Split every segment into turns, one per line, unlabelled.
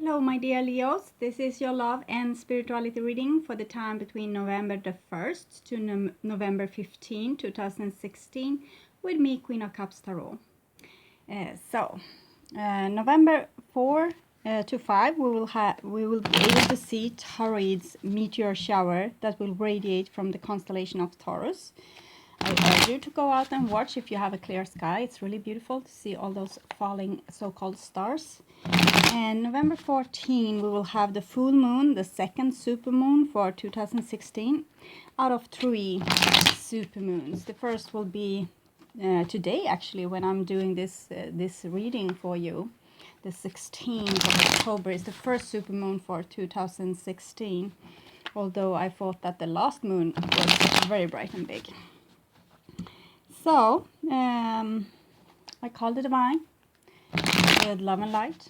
Hello, my dear Leos. This is your love and spirituality reading for the time between November the 1st to November 15, 2016, with me, Queen of Cups Tarot. November 4 to 5, we will be able to see Taurid's meteor shower that will radiate from the constellation of Taurus. I urge you to go out and watch if you have a clear sky. It's really beautiful to see all those falling so-called stars. And November 14, we will have the full moon, the second supermoon for 2016, out of 3 supermoons. The first will be today, actually, when I'm doing this reading for you. The 16th of October is the first supermoon for 2016, although I thought that the last moon was very bright and big. So, I call the divine with love and light.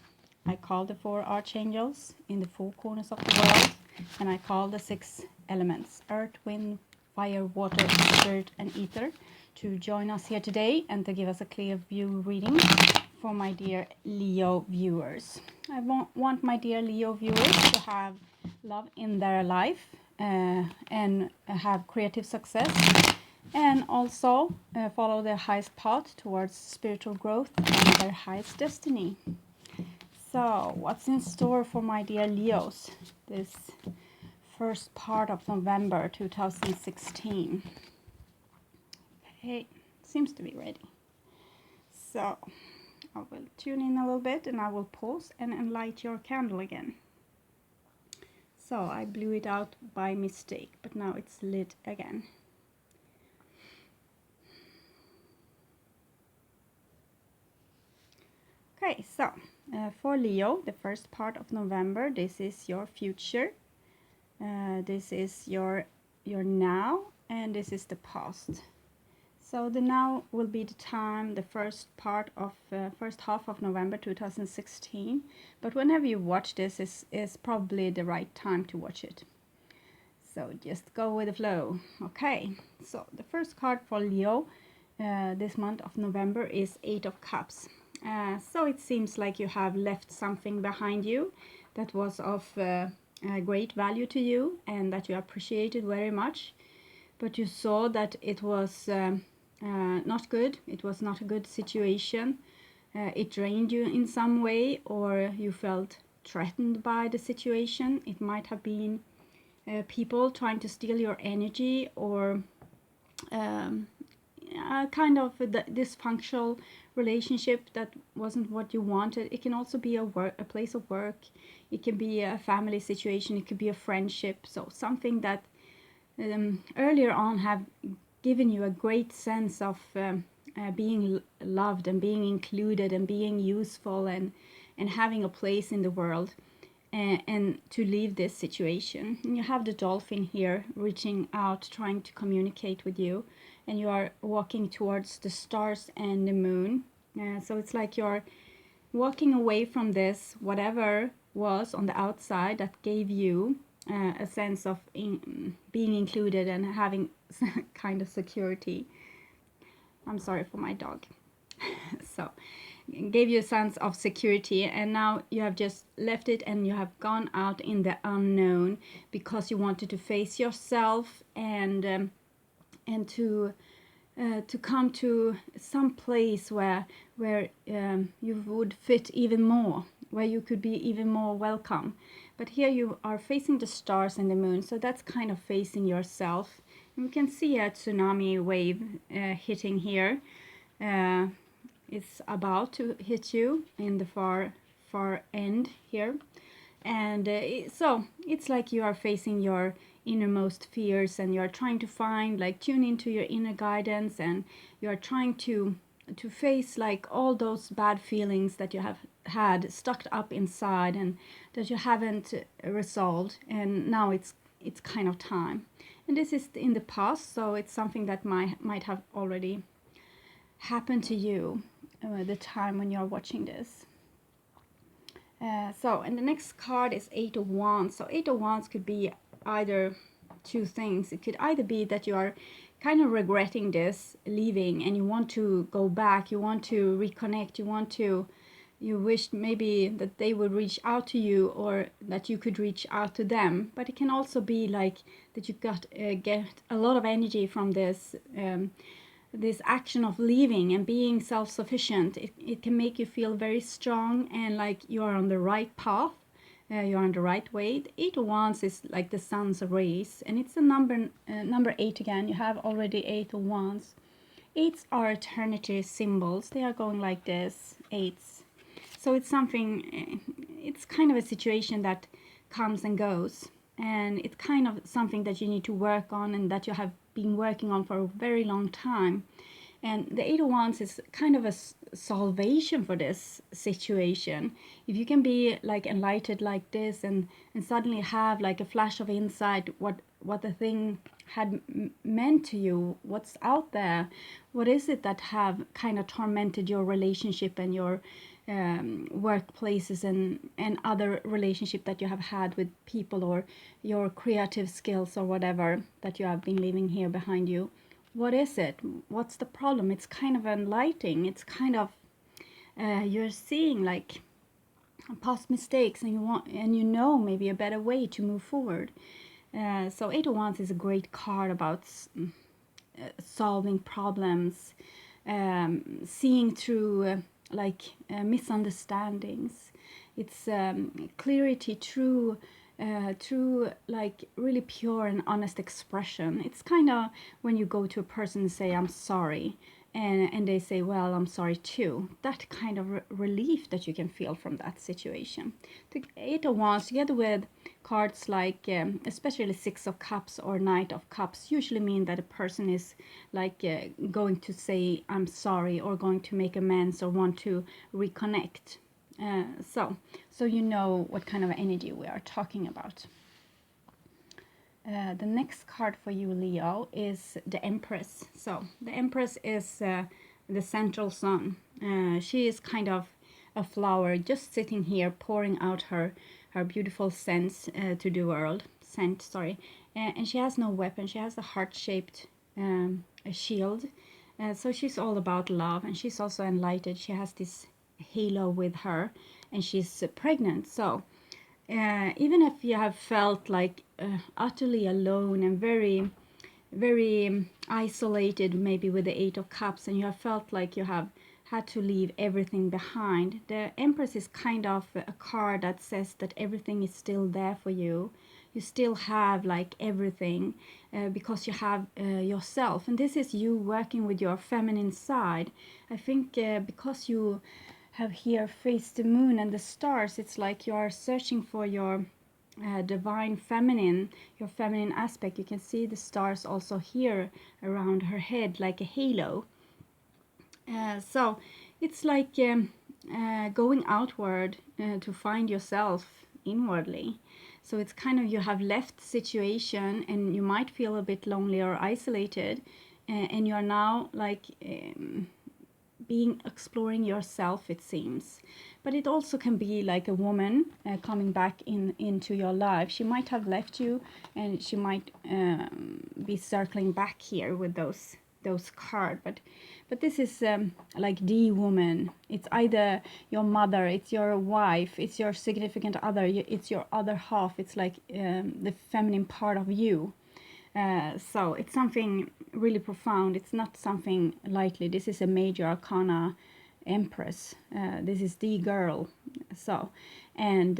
I call the 4 archangels in the 4 corners of the world, and I call the 6 elements, earth, wind, fire, water, spirit, and ether, to join us here today and to give us a clear view reading for my dear Leo viewers. I want my dear Leo viewers to have love in their life and have creative success, and also follow their highest path towards spiritual growth and their highest destiny. So, what's in store for my dear Leos this first part of November 2016? Okay, seems to be ready. So, I will tune in a little bit and I will pause and light your candle again. So, I blew it out by mistake, but now it's lit again. Okay, so for Leo, the first part of November, this is your future, this is your now, and this is the past. So the now will be the time, the first half of November 2016. But whenever you watch this is probably the right time to watch it. So just go with the flow. Okay, so the first card for Leo this month of November is 8 of Cups. So it seems like you have left something behind you that was of great value to you and that you appreciated very much, but you saw that it was not good. It was not a good situation. It drained you in some way, or you felt threatened by the situation. It might have been people trying to steal your energy, or kind of a dysfunctional relationship that wasn't what you wanted. It can also be a place of work. It can be a family situation. It could be a friendship. So something that earlier on have given you a great sense of being loved and being included and being useful and having a place in the world, and to leave this situation. And you have the dolphin here reaching out, trying to communicate with you, and you are walking towards the stars and the moon. So it's like you're walking away from this, whatever was on the outside that gave you a sense of being included and having kind of security. I'm sorry for my dog. So gave you a sense of security, and now you have just left it and you have gone out in the unknown because you wanted to face yourself and to come to some place where you would fit even more, where you could be even more welcome. But here you are facing the stars and the moon, so that's kind of facing yourself. And we can see a tsunami wave hitting here. It's about to hit you in the far end here, and so it's like you are facing your innermost fears, and you're trying to tune into your inner guidance, and you're trying to face like all those bad feelings that you have had stuck up inside and that you haven't resolved, and now it's kind of time. And this is in the past, so it's something that might have already happened to you the time when you're watching this. And the next card is 8 of Wands. So 8 of Wands could be either two things. It could either be that you are kind of regretting this leaving and you want to go back, you want to reconnect, you want to you wished maybe that they would reach out to you or that you could reach out to them. But it can also be like that you get a lot of energy from this action of leaving and being self-sufficient. It can make you feel very strong and like you're on the right path. You're on the right way. The Eight of Wands is like the sun's rays, and it's a number 8 again. You have already Eight of Wands. Eights are eternity symbols. They are going like this, eights. So it's something, it's kind of a situation that comes and goes. And it's kind of something that you need to work on and that you have been working on for a very long time. And the Eight of Wands is kind of a salvation for this situation. If you can be like enlightened like this and suddenly have like a flash of insight what the thing had meant to you, what's out there, what is it that have kind of tormented your relationship and your workplaces and other relationship that you have had with people, or your creative skills or whatever that you have been leaving here behind you. What is it? What's the problem? It's kind of enlightening. It's kind of you're seeing like past mistakes and you know maybe a better way to move forward. So Eight of Wands is a great card about solving problems, seeing through misunderstandings. It's clarity through like really pure and honest expression. It's kind of when you go to a person and say I'm sorry, and they say, well, I'm sorry too. That kind of relief that you can feel from that situation. The Eight of Wands together with cards like especially Six of Cups or Knight of Cups usually mean that a person is like going to say I'm sorry or going to make amends or want to reconnect. So you know what kind of energy we are talking about. The next card for you, Leo, is the Empress. So the Empress is the central sun. She is kind of a flower just sitting here pouring out her beautiful scents to the world. And she has no weapon. She has a heart-shaped a shield. So she's all about love, and she's also enlightened. She has this halo with her, and she's pregnant. So even if you have felt like utterly alone and very, very isolated, maybe with the Eight of Cups, and you have felt like you have had to leave everything behind, the Empress is kind of a card that says that everything is still there for you. You still have like everything because you have yourself, and this is you working with your feminine side. I think because you have here faced the moon and the stars, it's like you are searching for your divine feminine, your feminine aspect. You can see the stars also here around her head like a halo. So it's like going outward to find yourself inwardly. So it's kind of you have left the situation and you might feel a bit lonely or isolated, and you are now like exploring yourself, it seems. But it also can be like a woman coming back into your life. She might have left you, and she might be circling back here with those cards. But this is like the woman. It's either your mother, it's your wife, it's your significant other, it's your other half. It's like the feminine part of you. So it's something really profound. It's not something lightly. This is a major arcana Empress. This is the girl. So, and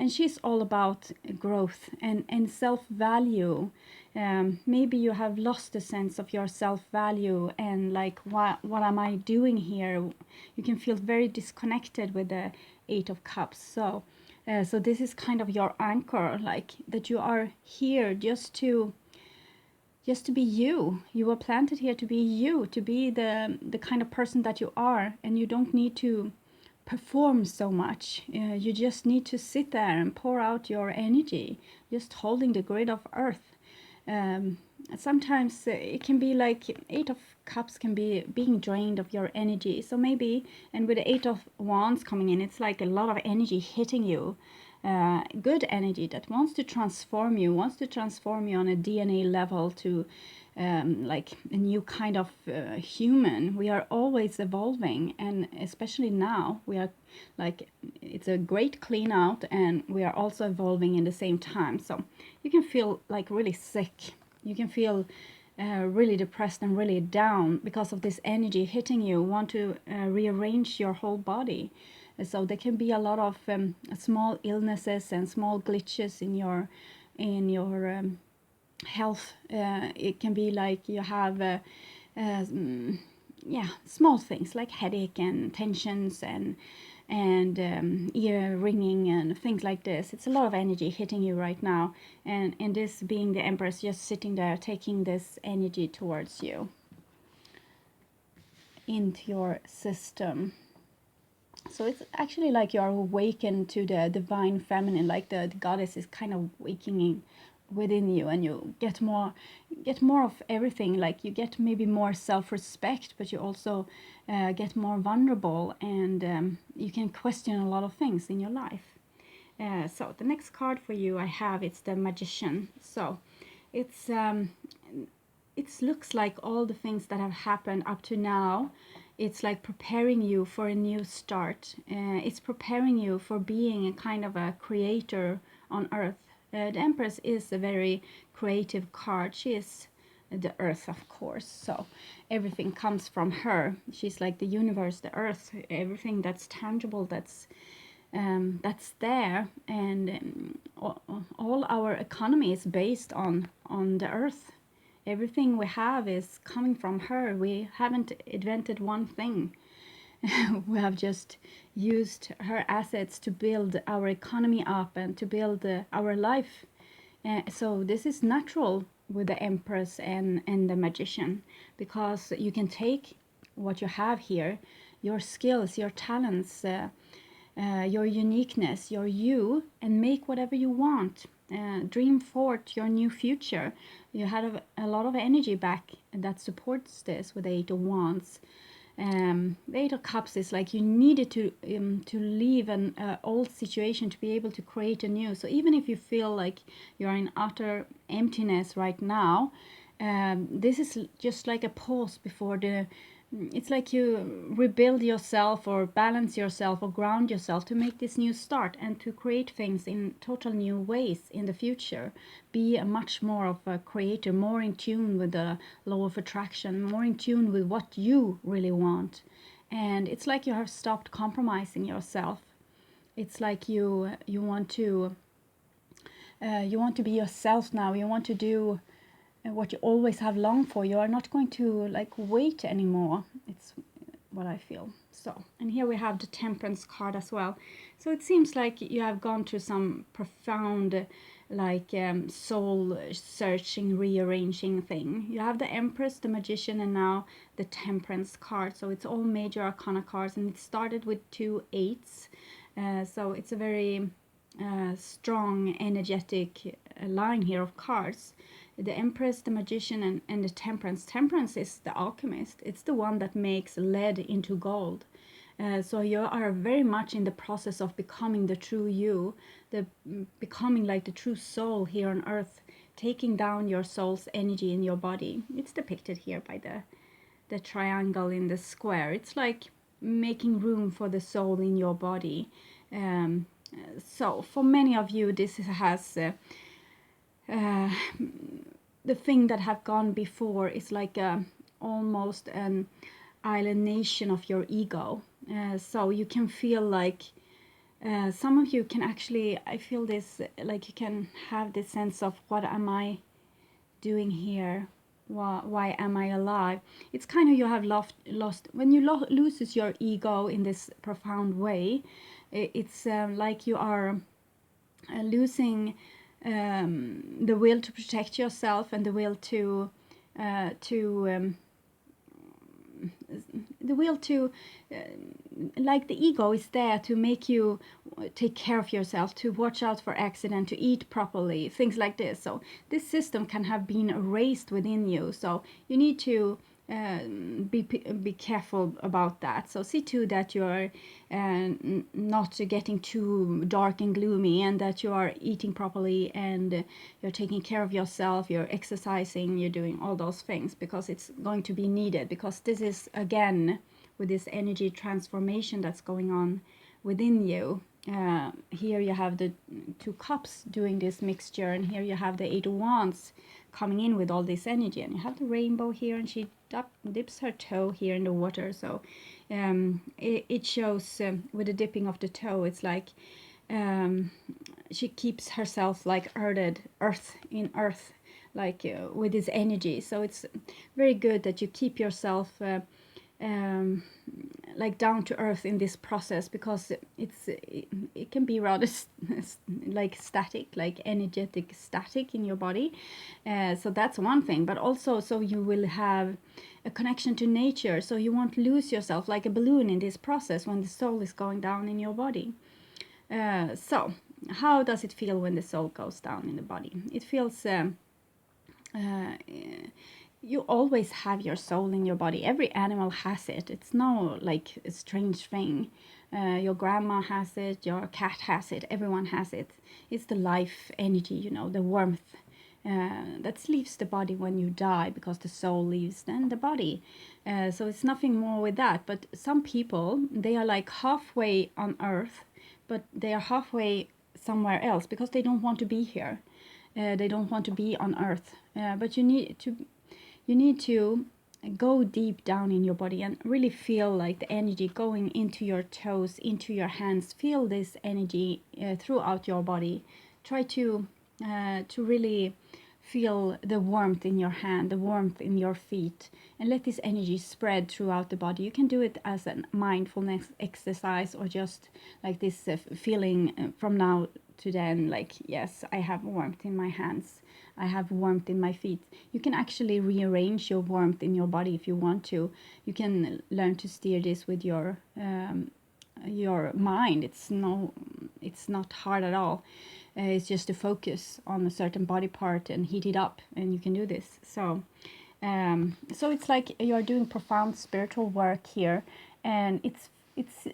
she's all about growth and self-value. Maybe you have lost a sense of your self-value and like, what am I doing here? You can feel very disconnected with the Eight of Cups. So this is kind of your anchor, like that you are here just to be you. You were planted here to be you, to be the kind of person that you are, and you don't need to perform so much. You just need to sit there and pour out your energy, just holding the grid of earth. Sometimes it can be like Eight of Cups can be being drained of your energy. So maybe, and with the Eight of Wands coming in, it's like a lot of energy hitting you. Good energy that wants to transform you on a DNA level to like a new kind of human. We are always evolving, and especially now we are like, it's a great clean out, and we are also evolving in the same time. So you can feel like really sick, you can feel really depressed and really down because of this energy hitting you, want to rearrange your whole body. So there can be a lot of small illnesses and small glitches in your health. It can be like you have yeah, small things like headache and tensions and ear ringing and things like this. It's a lot of energy hitting you right now, and this being the Empress just sitting there taking this energy towards you into your system. So it's actually like you are awakened to the divine feminine, like the goddess is kind of waking within you, and you get more of everything. Like you get maybe more self-respect, but you also get more vulnerable, and you can question a lot of things in your life. So the next card for you I have, it's the Magician. So it's it looks like all the things that have happened up to now, it's like preparing you for a new start. It's preparing you for being a kind of a creator on earth. The Empress is a very creative card. She is the earth, of course, so everything comes from her. She's like the universe, the earth, everything that's tangible, that's there, and all our economy is based on the earth. Everything we have is coming from her. We haven't invented one thing. We have just used her assets to build our economy up and to build our life. So this is natural with the Empress and the Magician, because you can take what you have here, your skills, your talents, your uniqueness, your you, and make whatever you want. Dream forth your new future. You have a lot of energy back that supports this with the Eight of Wands. The Eight of Cups is like you needed to leave an old situation to be able to create a new. So even if you feel like you're in utter emptiness right now, this is just like a pause before the. It's like you rebuild yourself or balance yourself or ground yourself to make this new start and to create things in total new ways in the future. Be a much more of a creator, more in tune with the law of attraction, more in tune with what you really want. And it's like you have stopped compromising yourself. It's like you want to be yourself now. You want to do what you always have longed for. You are not going to like wait anymore. It's what I feel. So, and here we have the Temperance card as well. So it seems like you have gone through some profound like soul searching, rearranging thing. You have the Empress, the Magician, and now the Temperance card. So it's all major arcana cards, and it started with 2 8s. So it's a very strong energetic line here of cards. The Empress, the Magician, and the Temperance. Temperance is the alchemist. It's the one that makes lead into gold. So you are very much in the process of becoming the true you, becoming like the true soul here on earth, taking down your soul's energy in your body. It's depicted here by the triangle in the square. It's like making room for the soul in your body. So for many of you, this has the thing that have gone before is like almost an alienation of your ego. So you can feel like some of you can actually, I feel this, like you can have this sense of, what am I doing here? Why am I alive? It's kind of, you have lost when you loses your ego in this profound way. It's like you are losing the will to protect yourself, and the will to like the ego is there to make you take care of yourself, to watch out for accident, to eat properly, things like this. So this system can have been erased within you. So you need to be careful about that. So see to that you're not getting too dark and gloomy, and that you are eating properly, and you're taking care of yourself, you're exercising, you're doing all those things, because it's going to be needed. Because this is, again, with this energy transformation that's going on within you. Here you have the 2 cups doing this mixture, and here you have the 8 of Wands coming in with all this energy, and you have the rainbow here, and she dips her toe here in the water. So it shows, with the dipping of the toe, it's like she keeps herself like earth in earth, like with this energy. So it's very good that you keep yourself like down to earth in this process, because it can be rather like static, like energetic static in your body. So that's one thing, but also so you will have a connection to nature, so you won't lose yourself like a balloon in this process when the soul is going down in your body. So how does it feel when the soul goes down in the body? It feels you always have your soul in your body. Every animal has it. It's no like a strange thing. Your grandma has it, your cat has it, everyone has it. It's the life energy, you know, the warmth that leaves the body when you die, because the soul leaves then the body. So it's nothing more with that. But some people, they are like halfway on earth, but they are halfway somewhere else, because they don't want to be here. They don't want to be on earth. But you need to go deep down in your body and really feel like the energy going into your toes, into your hands. Feel this energy throughout your body. Try to really feel the warmth in your hand, the warmth in your feet, and let this energy spread throughout the body. You can do it as a mindfulness exercise, or just like this feeling from now to then, like, yes, I have warmth in my hands, I have warmth in my feet. You can actually rearrange your warmth in your body if you want to. You can learn to steer this with your mind. It's not hard at all. It's just to focus on a certain body part and heat it up, and you can do this. So it's like you are doing profound spiritual work here, and it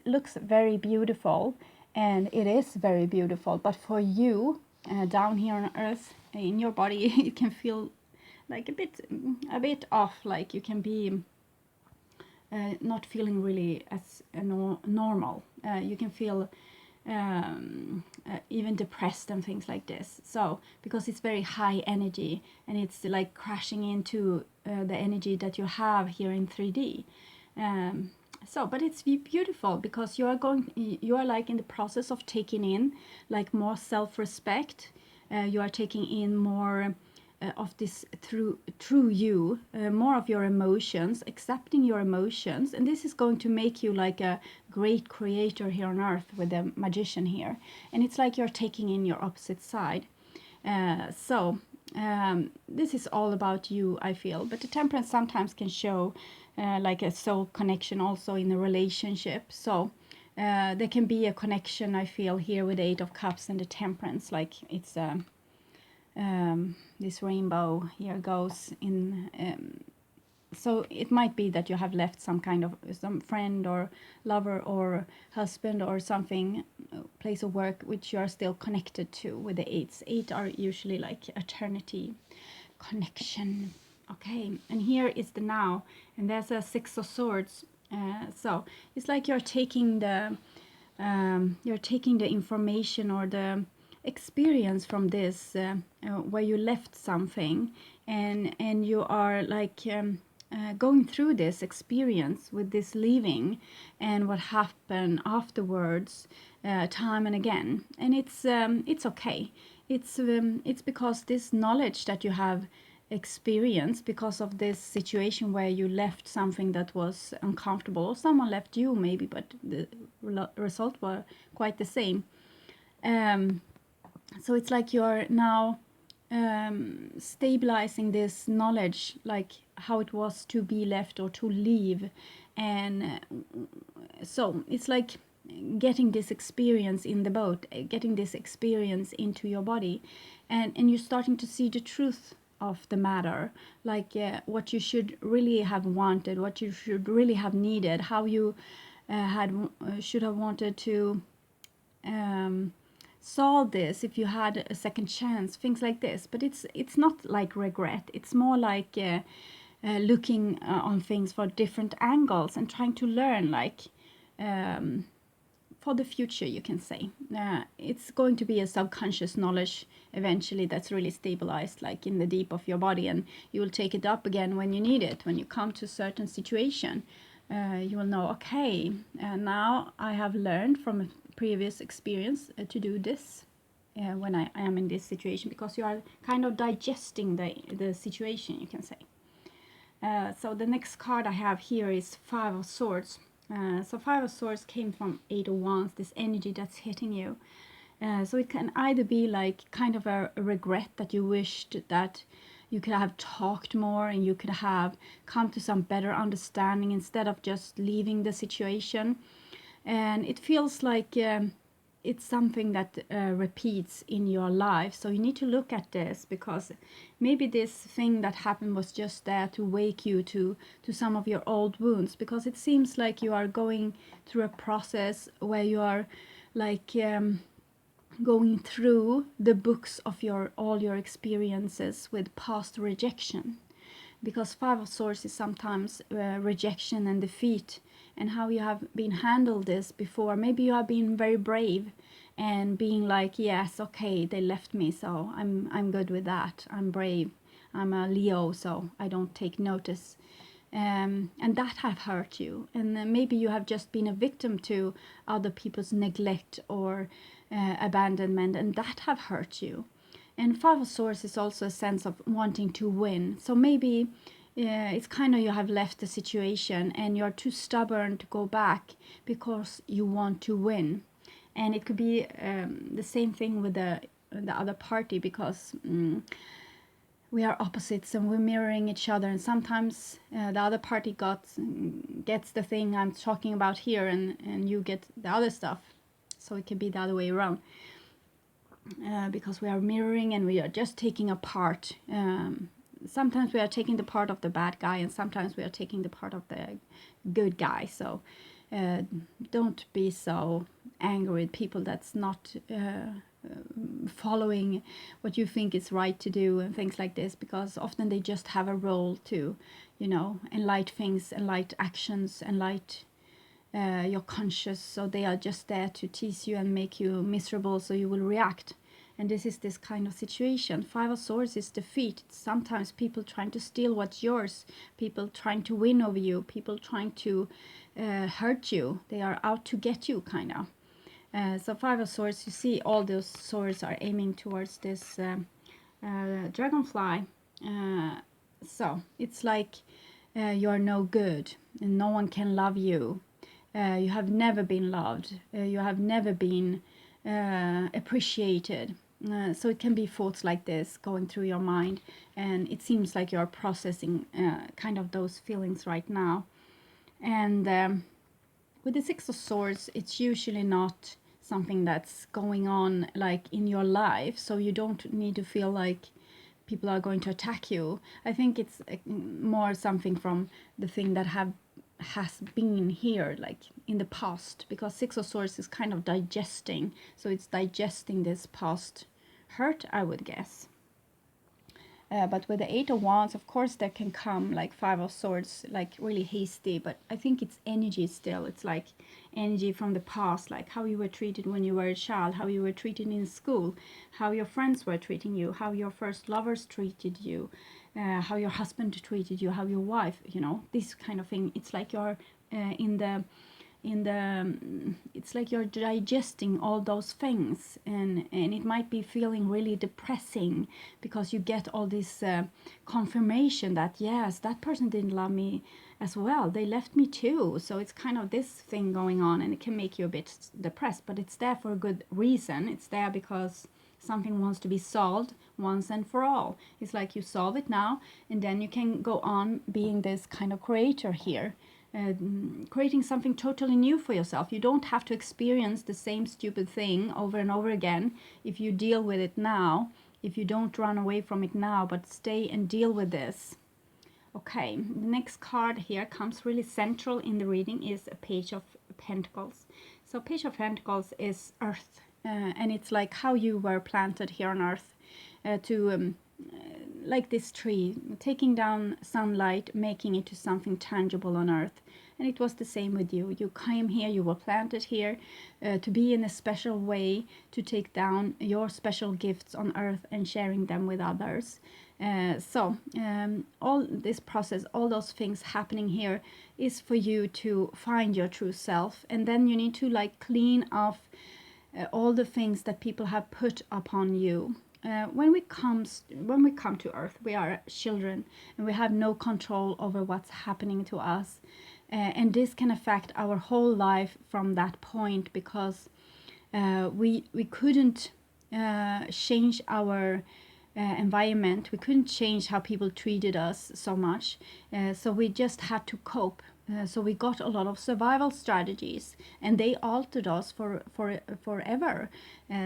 looks very beautiful, and it is very beautiful. But for you, down here on earth, in your body, you can feel like a bit off, like you can be not feeling really as normal. You can feel even depressed and things like this. So because it's very high energy, and it's like crashing into the energy that you have here in 3D. But it's beautiful, because you are like in the process of taking in like more self-respect. You are taking in more of this through you, more of your emotions, accepting your emotions, and this is going to make you like a great creator here on earth with the magician here. And it's like you're taking in your opposite side. This is all about you, I feel. But the temperance sometimes can show like a soul connection also in a relationship. So there can be a connection, I feel, here with the 8 of Cups and the temperance, like it's this rainbow here goes in. So it might be that you have left some friend or lover or husband or something, place of work, which you are still connected to with the 8s. 8 are usually like eternity connection. Okay, and here is the now, and there's a 6 of Swords. So it's like you're taking the information or the experience from this, where you left something, and you are like going through this experience with this leaving and what happened afterwards, time and again. And it's okay. It's because this knowledge that you have experienced because of this situation where you left something that was uncomfortable, or someone left you maybe, but the result were quite the same. So it's like you're now stabilizing this knowledge, like how it was to be left or to leave. And so it's like getting this experience in the boat, getting this experience into your body, and you're starting to see the truth of the matter, like what you should really have wanted, what you should really have needed, how you should have wanted to um, solve this if you had a second chance, things like this. But it's not like regret. It's more like looking on things for different angles and trying to learn, like um, for the future, you can say. It's going to be a subconscious knowledge eventually that's really stabilized, like in the deep of your body, and you will take it up again when you need it. When you come to a certain situation, you will know, okay, now I have learned from a previous experience to do this when I am in this situation, because you are kind of digesting the situation, you can say. So the next card I have here is Five of Swords. So Five of Swords came from Eight of Wands, this energy that's hitting you. So it can either be like kind of a regret that you wished that you could have talked more and you could have come to some better understanding instead of just leaving the situation. And it feels like it's something that repeats in your life. So you need to look at this, because maybe this thing that happened was just there to wake you to some of your old wounds, because it seems like you are going through a process where you are like going through the books of all your experiences with past rejection, because Five of Swords is sometimes rejection and defeat, and how you have been handled this before. Maybe you have been very brave and being like, yes, okay, they left me, so I'm good with that. I'm brave. I'm a Leo, so I don't take notice. And that have hurt you. And maybe you have just been a victim to other people's neglect or abandonment, and that have hurt you. And Five of Swords is also a sense of wanting to win. So maybe it's kind of you have left the situation and you're too stubborn to go back because you want to win. And it could be the same thing with the other party, because we are opposites and we're mirroring each other. And sometimes the other party gets the thing I'm talking about here, and you get the other stuff. So it can be the other way around. Because we are mirroring and we are just taking a part. Sometimes we are taking the part of the bad guy, and sometimes we are taking the part of the good guy. So don't be so angry with people that's not following what you think is right to do and things like this, because often they just have a role to, enlight things, enlight actions, enlight your conscious. So they are just there to tease you and make you miserable, so you will react. And this is this kind of situation. Five of Swords is defeat. It's sometimes people trying to steal what's yours, people trying to win over you, people trying to hurt you. They are out to get you, kind of. So Five of Swords, you see all those swords are aiming towards this dragonfly. So it's like you're no good and no one can love you. You have never been loved. You have never been appreciated. So it can be thoughts like this going through your mind, and it seems like you're processing kind of those feelings right now. And with the Six of Swords, it's usually not something that's going on like in your life, so you don't need to feel like people are going to attack you. I think it's more something from the thing that has been here, like in the past, because Six of Swords is kind of digesting, so it's digesting this past hurt, I would guess. But with the Eight of Wands, of course, there can come like Five of Swords, like really hasty, but I think it's energy still. It's like energy from the past, like how you were treated when you were a child, how you were treated in school, how your friends were treating you, how your first lovers treated you, how your husband treated you, how your wife, this kind of thing. It's like you're it's like you're digesting all those things, and it might be feeling really depressing, because you get all this confirmation that yes, that person didn't love me as well, they left me too. So it's kind of this thing going on, and it can make you a bit depressed, but it's there for a good reason. It's there because something wants to be solved once and for all. It's like you solve it now, and then you can go on being this kind of creator here, creating something totally new for yourself. You don't have to experience the same stupid thing over and over again. If you deal with it now, if you don't run away from it now, but stay and deal with this. Okay, the next card here comes really central in the reading is a Page of Pentacles. So Page of Pentacles is earth, and it's like how you were planted here on earth, like this tree, taking down sunlight, making it to something tangible on earth. And it was the same with you. You came here, you were planted here to be in a special way, to take down your special gifts on earth and sharing them with others. All this process, all those things happening here is for you to find your true self. And then you need to like clean off all the things that people have put upon you. When we come to earth, we are children and we have no control over what's happening to us. And this can affect our whole life from that point, because we couldn't change our environment. We couldn't change how people treated us so much. So we just had to cope. So we got a lot of survival strategies, and they altered us forever.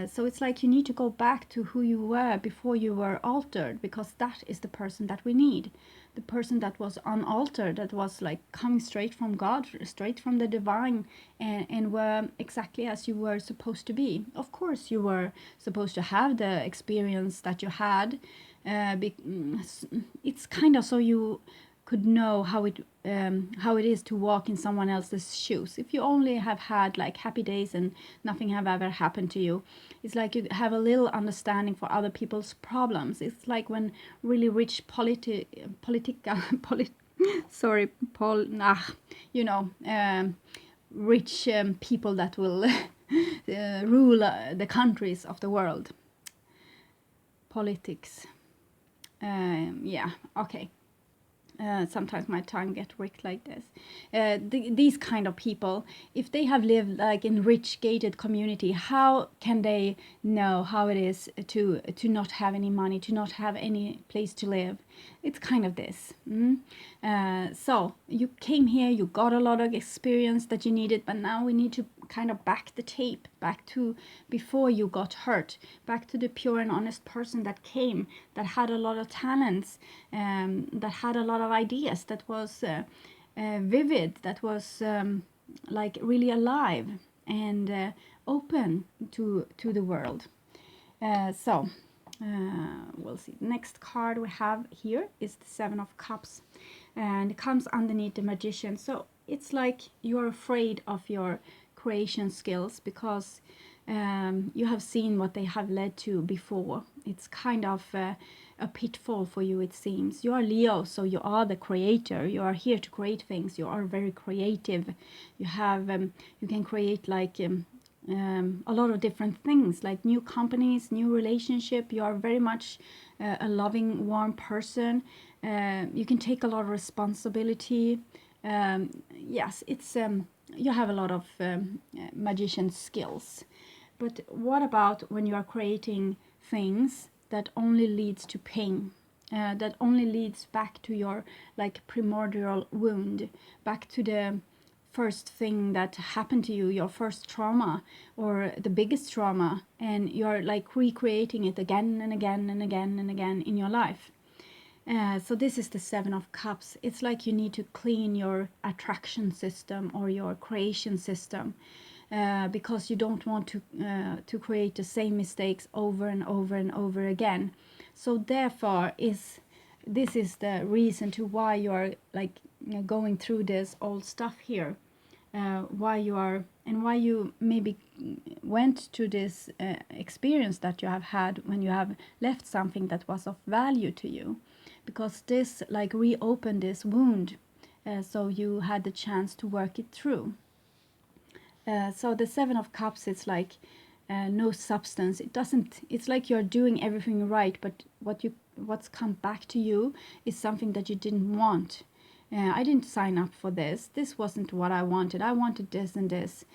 So it's like you need to go back to who you were before you were altered, because that is the person that we need. The person that was unaltered, that was like coming straight from God, straight from the divine, and were exactly as you were supposed to be. Of course, you were supposed to have the experience that you had. It's kind of so you could know how it is to walk in someone else's shoes. If you only have had like happy days and nothing have ever happened to you, it's like you have a little understanding for other people's problems. It's like when really rich rich people that will rule the countries of the world. Politics. Yeah, okay. Sometimes my tongue gets rigged like this. These kind of people, if they have lived like in rich gated community, how can they know how it is to not have any money, to not have any place to live? It's kind of this. So you came here, you got a lot of experience that you needed, but now we need to kind of back the tape, back to before you got hurt, back to the pure and honest person that came, that had a lot of talents, that had a lot of ideas, that was vivid, that was like really alive and open to the world. We'll see. Next card we have here is the Seven of Cups, and it comes underneath the Magician. So it's like you're afraid of your creation skills, because you have seen what they have led to before. It's kind of a pitfall for you, it seems. You are Leo, so you are the creator. You are here to create things. You are very creative. You have you can create like a lot of different things, like new companies, new relationship. You are very much a loving, warm person. You can take a lot of responsibility. Yes, it's you have a lot of magician skills. But what about when you are creating things that only leads to pain, that only leads back to your like primordial wound, back to the first thing that happened to you, your first trauma or the biggest trauma, and you're like recreating it again and again and again and again in your life. So this is the Seven of Cups. It's like you need to clean your attraction system or your creation system, because you don't want to create the same mistakes over and over and over again. So therefore this is the reason to why you are like going through this old stuff here, why you are, and why you maybe went to this experience that you have had when you have left something that was of value to you, because this like reopened this wound, so you had the chance to work it through. So the Seven of Cups, it's like no substance. It's like you're doing everything right, but what's come back to you is something that you didn't want. I didn't sign up for this. This wasn't what I wanted. I wanted this and this.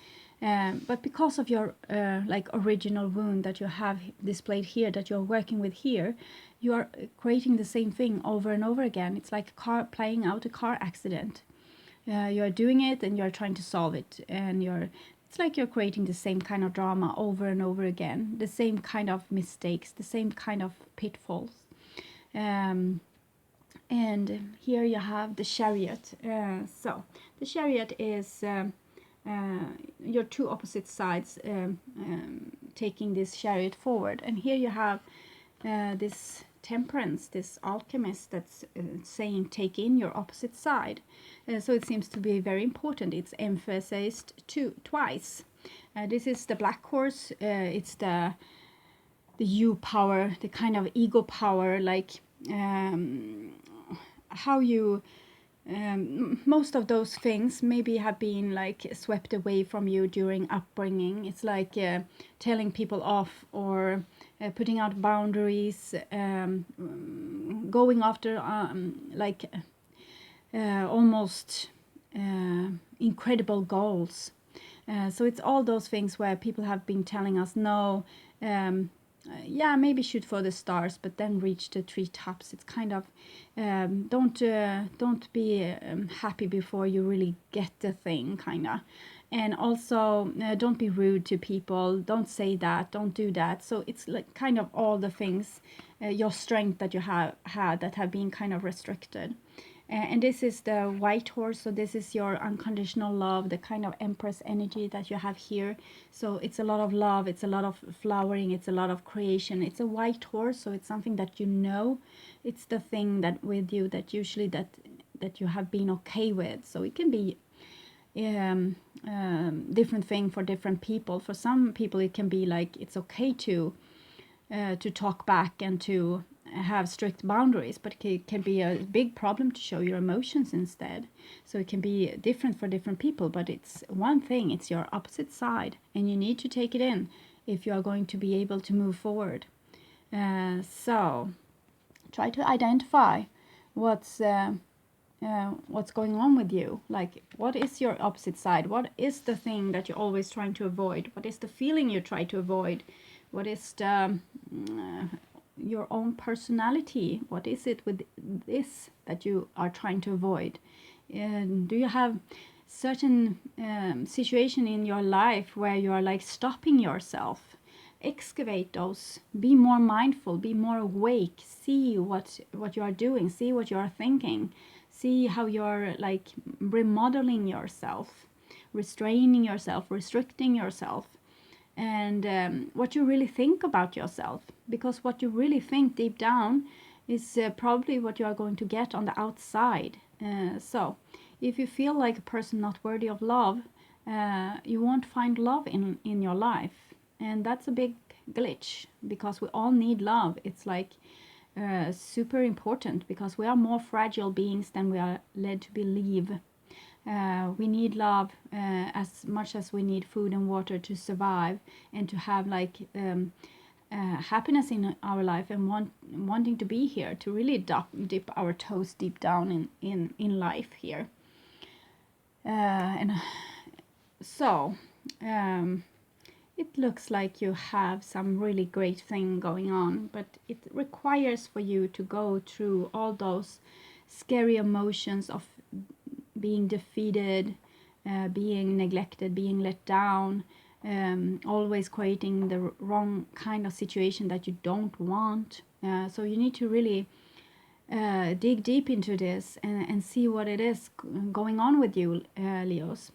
But because of your like original wound that you have displayed here, that you're working with here, you are creating the same thing over and over again. It's like playing out a car accident. You're doing it and you're trying to solve it, and it's like you're creating the same kind of drama over and over again, the same kind of mistakes, the same kind of pitfalls. Um, and here you have the Chariot. So the Chariot is your two opposite sides taking this chariot forward. And here you have this Temperance, this alchemist that's saying take in your opposite side. So it seems to be very important. It's emphasized twice. This is the black horse. It's the you power, the kind of ego power, like how you most of those things maybe have been like swept away from you during upbringing. It's like telling people off, or putting out boundaries, going after like almost incredible goals. So it's all those things where people have been telling us no, yeah, maybe shoot for the stars, but then reach the treetops. It's kind of don't be happy before you really get the thing, kind of. And also don't be rude to people. Don't say that. Don't do that. So it's like kind of all the things, your strength that you have had that have been kind of restricted. And this is the white horse, so this is your unconditional love, the kind of empress energy that you have here. So it's a lot of love, it's a lot of flowering, it's a lot of creation. It's a white horse, so it's something that you know. It's the thing that with you that usually that you have been okay with. So it can be different thing for different people. For some people it can be like it's okay to talk back and to have strict boundaries, but it can be a big problem to show your emotions instead. So it can be different for different people, but it's one thing, it's your opposite side, and you need to take it in if you are going to be able to move forward. So try to identify what's going on with you. Like, what is your opposite side? What is the thing that you're always trying to avoid? What is the feeling you try to avoid? What is the your own personality? What is it with this that you are trying to avoid? And do you have certain situation in your life where you are like stopping yourself? Excavate those. Be more mindful. Be more awake. See what you are doing. See what you are thinking. See how you're like remodeling yourself, restraining yourself, restricting yourself. And what you really think about yourself, because what you really think deep down is probably what you are going to get on the outside. So if you feel like a person not worthy of love, you won't find love in your life, and that's a big glitch, because we all need love. It's like super important, because we are more fragile beings than we are led to believe. We need love as much as we need food and water to survive, and to have like happiness in our life, and wanting to be here, to really dip our toes deep down in life here. And so it looks like you have some really great thing going on, but it requires for you to go through all those scary emotions of being defeated, being neglected, being let down, always creating the wrong kind of situation that you don't want. So you need to really dig deep into this and see what it is going on with you, Leos.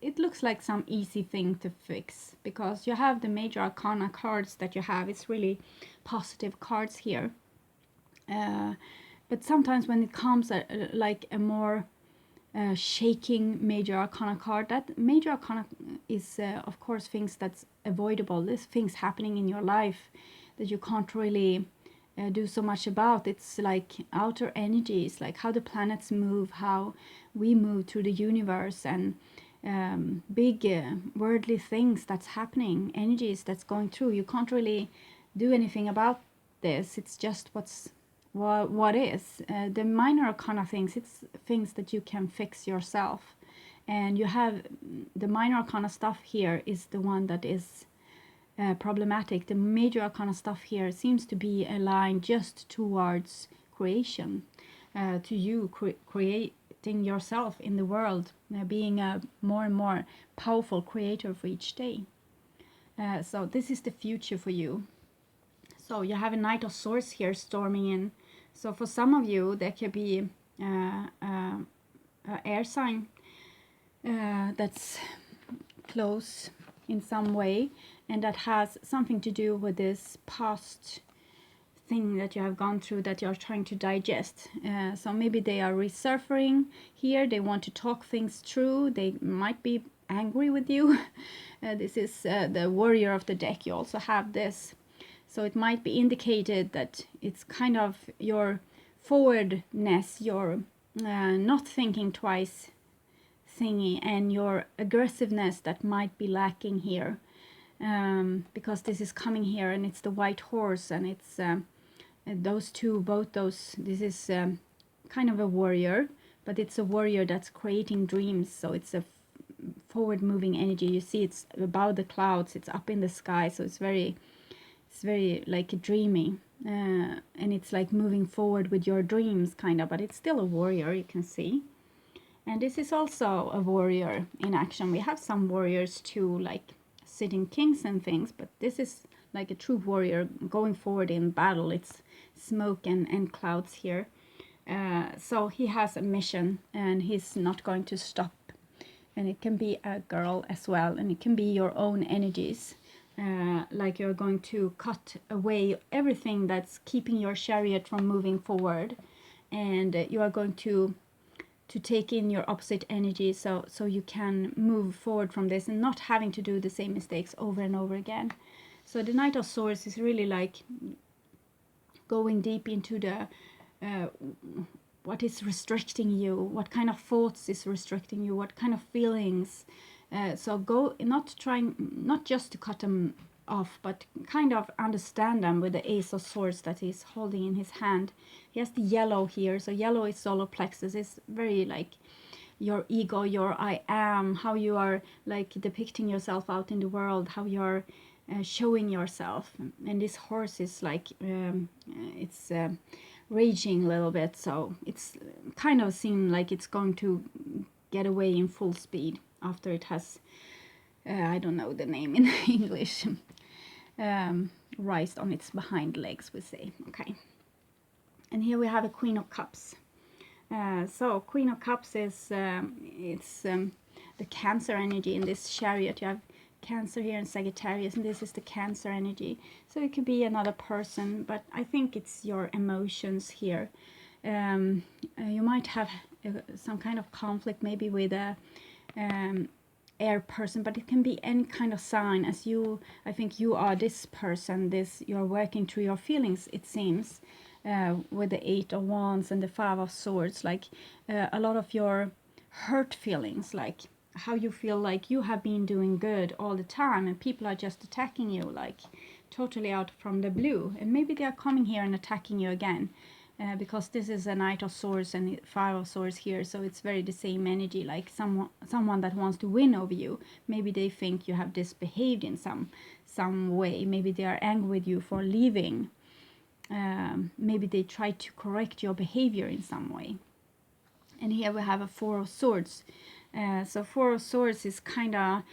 It looks like some easy thing to fix, because you have the major arcana cards that you have. It's really positive cards here. But sometimes when it comes like a more shaking major arcana card, that major arcana is of course things that's avoidable. There's things happening in your life that you can't really do so much about. It's like outer energies, like how the planets move, how we move through the universe, and big worldly things that's happening, energies that's going through. You can't really do anything about this. It's just what is. The minor arcana things, it's things that you can fix yourself. And you have the minor arcana stuff here is the one that is problematic. The major arcana stuff here seems to be aligned just towards creation, to you projecting yourself in the world, being a more and more powerful creator for each day. So this is the future for you. So you have a Knight of Swords here storming in. So for some of you, there could be an air sign that's close in some way, and that has something to do with this past thing that you have gone through that you're trying to digest. So maybe they are resurfacing here. They want to talk things through. They might be angry with you. This is the warrior of the deck. You also have this. So it might be indicated that it's kind of your forwardness, your not thinking twice thingy, and your aggressiveness that might be lacking here. Because this is coming here, and it's the white horse, and it's those two, both those. This is kind of a warrior, but it's a warrior that's creating dreams. So it's a forward moving energy. You see it's above the clouds, it's up in the sky, so it's very like dreamy, and it's like moving forward with your dreams kind of, but it's still a warrior, you can see. And this is also a warrior in action. We have some warriors too, like sitting kings and things, but this is like a true warrior going forward in battle. It's smoke and clouds here. So he has a mission, and he's not going to stop. And it can be a girl as well, and it can be your own energies. Like you're going to cut away everything that's keeping your chariot from moving forward, and you are going to take in your opposite energy, so you can move forward from this and not having to do the same mistakes over and over again. So the Knight of Swords is really like going deep into the what is restricting you, what kind of thoughts is restricting you, what kind of feelings. So go, not just to cut them off, but kind of understand them with the Ace of Swords that he's holding in his hand. He has the yellow here, so yellow is solar plexus. It's very like your ego, your I am, how you are like depicting yourself out in the world, how you're showing yourself. And this horse is like it's raging a little bit, so it's kind of seem like it's going to get away in full speed after it has I don't know the name in English, rised on its behind legs, we say. Okay, and here we have a Queen of Cups. So Queen of Cups is it's the Cancer energy in this chariot. You have Cancer here and Sagittarius, and this is the Cancer energy. So it could be another person, but I think it's your emotions here. You might have some kind of conflict maybe with a air person, but it can be any kind of sign. As you, I think you are this person, you're working through your feelings, it seems, with the Eight of Wands and the Five of Swords, like a lot of your hurt feelings, like how you feel like you have been doing good all the time and people are just attacking you like totally out from the blue, and maybe they are coming here and attacking you again. Because this is a Knight of Swords and Five of Swords here, so it's very the same energy, like someone that wants to win over you. Maybe they think you have misbehaved in some way. Maybe they are angry with you for leaving. Maybe they try to correct your behavior in some way. And here we have a Four of Swords. So Four of Swords is kind of,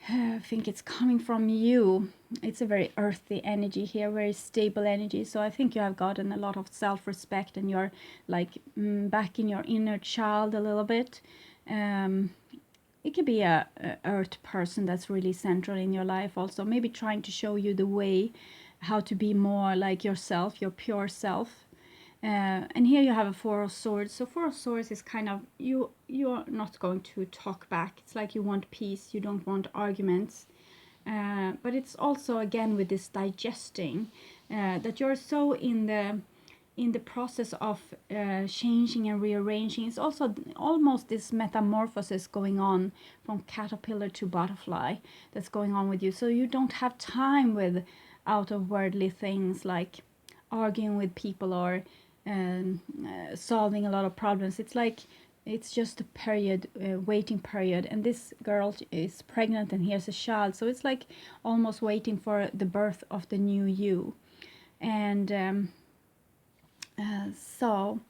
I think it's coming from you. It's a very earthy energy here, very stable energy. So I think you have gotten a lot of self-respect, and you're like back in your inner child a little bit. It could be a earth person that's really central in your life also, maybe trying to show you the way how to be more like yourself, your pure self. And here you have a Four of Swords. So Four of Swords is kind of, you're not going to talk back. It's like you want peace, you don't want arguments. But it's also, again, with this digesting, that you're so in the process of changing and rearranging. It's also almost this metamorphosis going on from caterpillar to butterfly that's going on with you. So you don't have time with out of worldly things like arguing with people or solving a lot of problems. It's like it's just a period, waiting period, and this girl is pregnant and here's a child, so it's like almost waiting for the birth of the new you. And so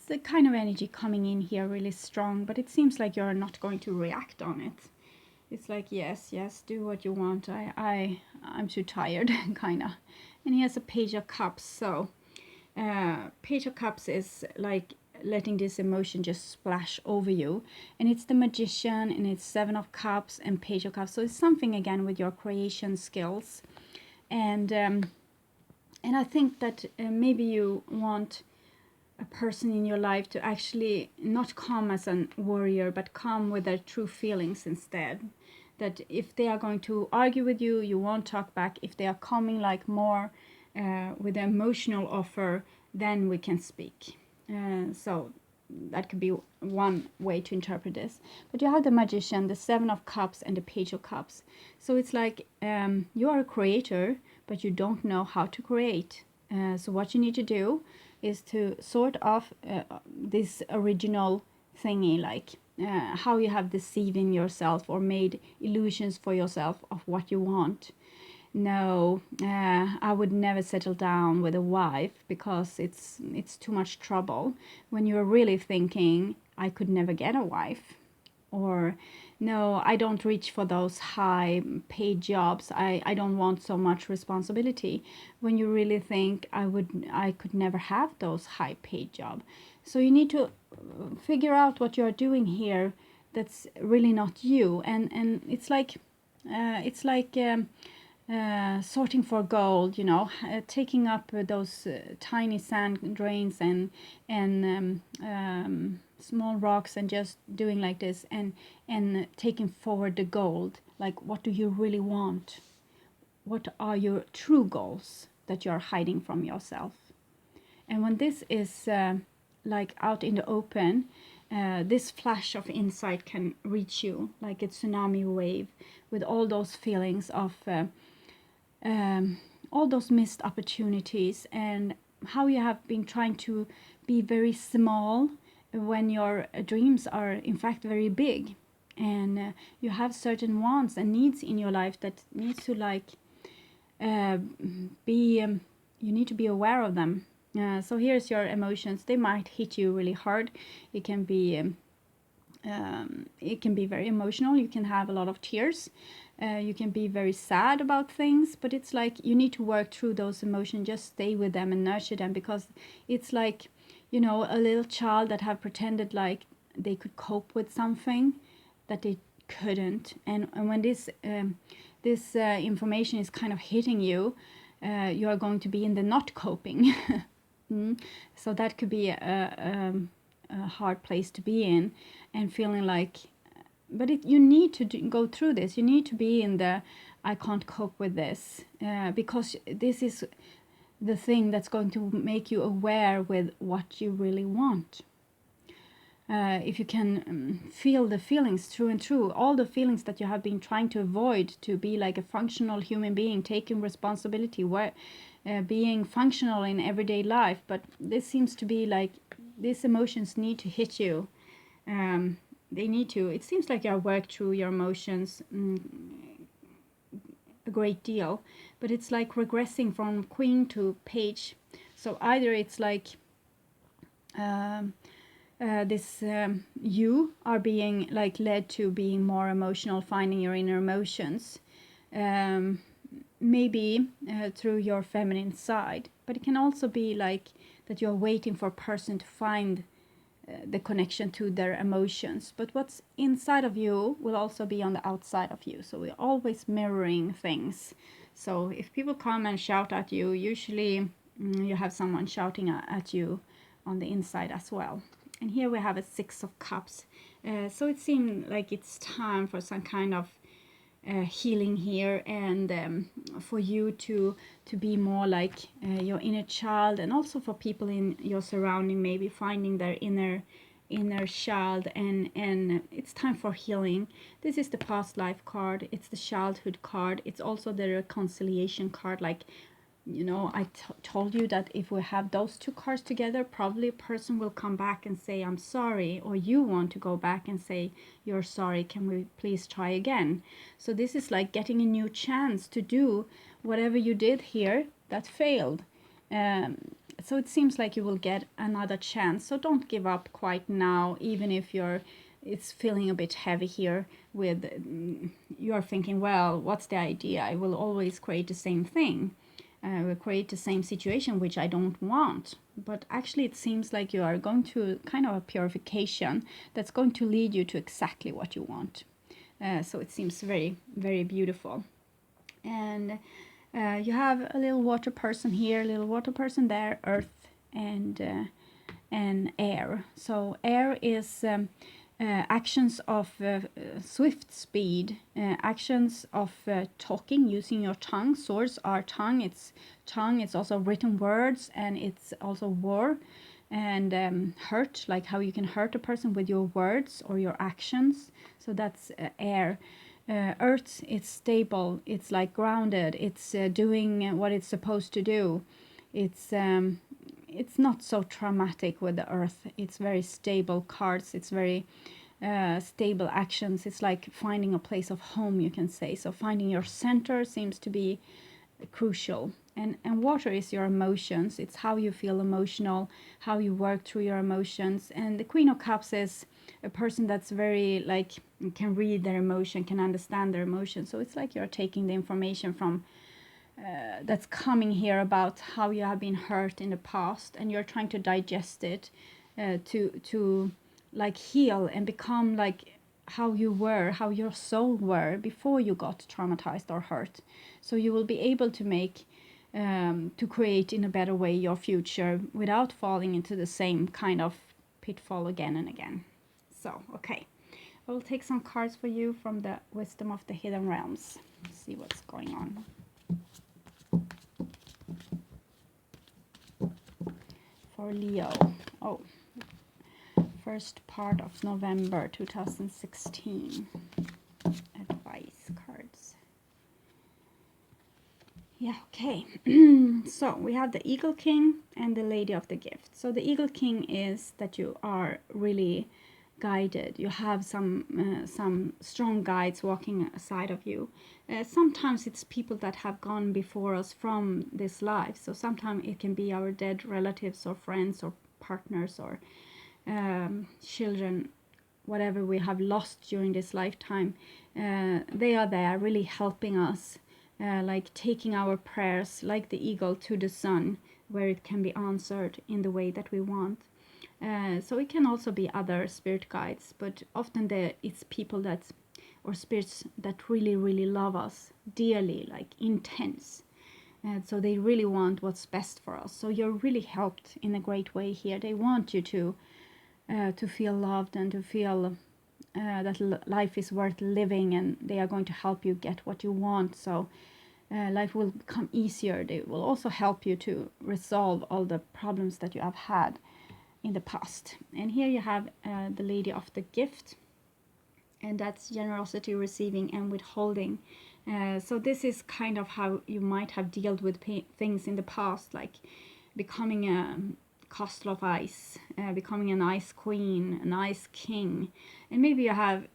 it's the kind of energy coming in here really strong, but it seems like you're not going to react on it. It's like, yes, yes, do what you want. I'm too tired, kind of. And he has a Page of Cups. So Page of Cups is like letting this emotion just splash over you. And it's the Magician, and it's Seven of Cups and Page of Cups. So it's something, again, with your creation skills. And I think that maybe you want a person in your life to actually not come as a warrior, but come with their true feelings instead. That if they are going to argue with you, you won't talk back. If they are coming like more with an emotional offer, then we can speak. So that could be one way to interpret this. But you have the Magician, the Seven of Cups, and the Page of Cups. So it's like you are a creator, but you don't know how to create. So what you need to do is to sort of this original thingy, like how you have deceiving yourself or made illusions for yourself of what you want. No, I would never settle down with a wife because it's too much trouble. When you're really thinking, I could never get a wife. Or, no, I don't reach for those high paid jobs. I don't want so much responsibility. When you really think, I could never have those high paid jobs. So you need to figure out what you're doing here that's really not you. And it's like sorting for gold, taking up those tiny sand grains and small rocks and just doing like this and taking forward the gold. Like, what do you really want? What are your true goals that you're hiding from yourself? And when this is like out in the open, this flash of insight can reach you like a tsunami wave with all those feelings of all those missed opportunities and how you have been trying to be very small when your dreams are in fact very big, and you have certain wants and needs in your life that needs to like be you need to be aware of them. So here's your emotions. They might hit you really hard. It can be very emotional. You can have a lot of tears. You can be very sad about things, but it's like you need to work through those emotions. Just stay with them and nurture them, because it's like, a little child that have pretended like they could cope with something that they couldn't. And when this information is kind of hitting you, you are going to be in the not coping. So that could be a hard place to be in, and feeling like, but you need to go through this. You need to be in the I can't cope with this, because this is the thing that's going to make you aware with what you really want. If you can feel the feelings through and through, all the feelings that you have been trying to avoid, to be like a functional human being, taking responsibility, being functional in everyday life. But this seems to be like these emotions need to hit you. They need to. It seems like you have worked through your emotions a great deal, but it's like regressing from Queen to Page. So either it's like you are being like led to being more emotional, finding your inner emotions, maybe through your feminine side, but it can also be like that you're waiting for a person to find the connection to their emotions. But what's inside of you will also be on the outside of you. So we're always mirroring things. So if people come and shout at you, usually you have someone shouting at you on the inside as well. And here we have a Six of Cups. So it seemed like it's time for some kind of healing here, and for you to be more like your inner child, and also for people in your surrounding maybe finding their inner child, and it's time for healing. This is the past life card. It's the childhood card. It's also the reconciliation card. Like, I told you that if we have those two cards together, probably a person will come back and say, I'm sorry, or you want to go back and say, you're sorry, can we please try again? So this is like getting a new chance to do whatever you did here that failed. So it seems like you will get another chance. So don't give up quite now, even if it's feeling a bit heavy here with you're thinking, well, what's the idea? I will always create the same thing. Will create the same situation which I don't want. But actually it seems like you are going to kind of a purification that's going to lead you to exactly what you want. So it seems very, very beautiful. And you have a little water person here, a little water person there, earth and air. So air is actions of swift speed, actions of talking, using your tongue. Swords are tongue. It's also written words, and it's also war and hurt, like how you can hurt a person with your words or your actions. So that's air. Earth, it's stable, it's like grounded, it's doing what it's supposed to do. It's not so traumatic with the earth. It's very stable cards. It's very stable actions. It's like finding a place of home, you can say. So finding your center seems to be crucial. And water is your emotions. It's how you feel emotional, how you work through your emotions. And the Queen of Cups is a person that's very like can read their emotion, can understand their emotion. So it's like you're taking the information from that's coming here about how you have been hurt in the past, and you're trying to digest it to like heal and become like how you were, how your soul were before you got traumatized or hurt. So you will be able to make to create in a better way your future without falling into the same kind of pitfall again and again. So, okay, I will take some cards for you from the Wisdom of the Hidden Realms. Let's see what's going on. For Leo. Oh, first part of November 2016. Advice cards. Yeah, okay. So we have the Eagle King and the Lady of the Gift. So the Eagle King is that you are really guided. You have some strong guides walking aside of you. Sometimes it's people that have gone before us from this life. So sometimes it can be our dead relatives or friends or partners or children, whatever we have lost during this lifetime. They are there really helping us. Like taking our prayers like the eagle to the sun, where it can be answered in the way that we want. So it can also be other spirit guides, but often it's people that, or spirits that really, really love us dearly, like intense. And so they really want what's best for us. So you're really helped in a great way here. They want you to feel loved and to feel that life is worth living, and they are going to help you get what you want. So life will become easier. They will also help you to resolve all the problems that you have had in the past. And here you have the Lady of the Gift, and that's generosity, receiving and withholding. So this is kind of how you might have dealt with things in the past, like becoming a castle of ice, becoming an ice queen, an ice king. And maybe you have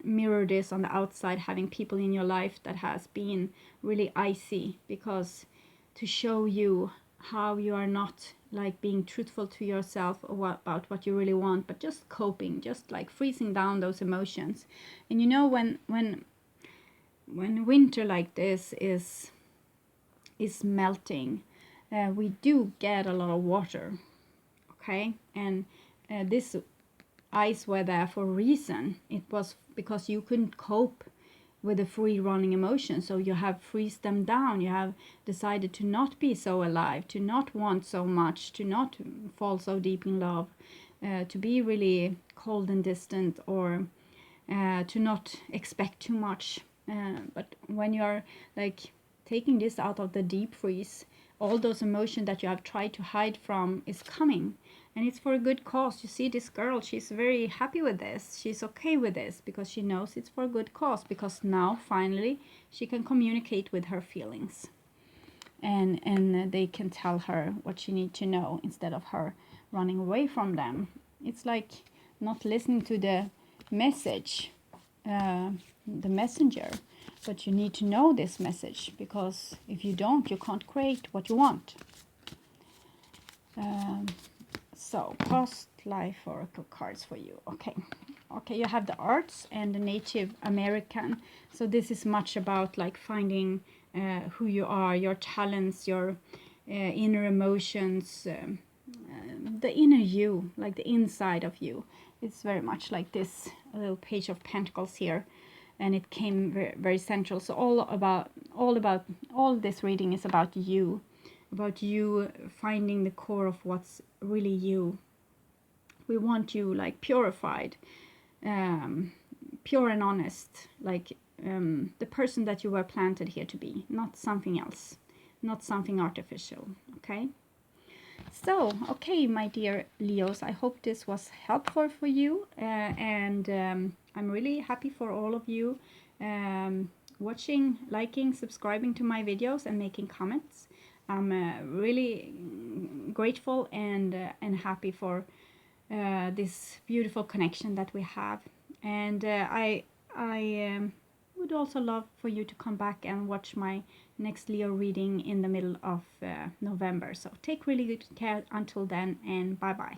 mirrored this on the outside, having people in your life that has been really icy, because to show you how you are not like being truthful to yourself or about what you really want, but just coping, just like freezing down those emotions. And you know, when winter like this is melting, we do get a lot of water, okay? And this ice were there for a reason. It was because you couldn't cope with the free running emotions, so you have freezed them down. You have decided to not be so alive, to not want so much, to not fall so deep in love, to be really cold and distant, or to not expect too much. But when you're like taking this out of the deep freeze, all those emotions that you have tried to hide from is coming, and it's for a good cause. You see, this girl, she's very happy with this. She's okay with this because she knows it's for a good cause, because now finally she can communicate with her feelings, and they can tell her what she needs to know instead of her running away from them. It's like not listening to the message, the messenger, but you need to know this message, because if you don't, you can't create what you want. So past life oracle cards for you. Okay, you have the arts and the Native American. So this is much about like finding who you are, your talents, your inner emotions, the inner you, like the inside of you. It's very much like this little page of pentacles here, and it came very, very central. So all this reading is about you finding the core of what's really you. We want you like purified, pure and honest, like the person that you were planted here to be, not something else, not something artificial. Okay. So, okay, my dear Leos, I hope this was helpful for you, and I'm really happy for all of you watching, liking, subscribing to my videos, and making comments. I'm really grateful and happy for this beautiful connection that we have, and I would also love for you to come back and watch my next Leo reading in the middle of November. So take really good care until then, and bye bye.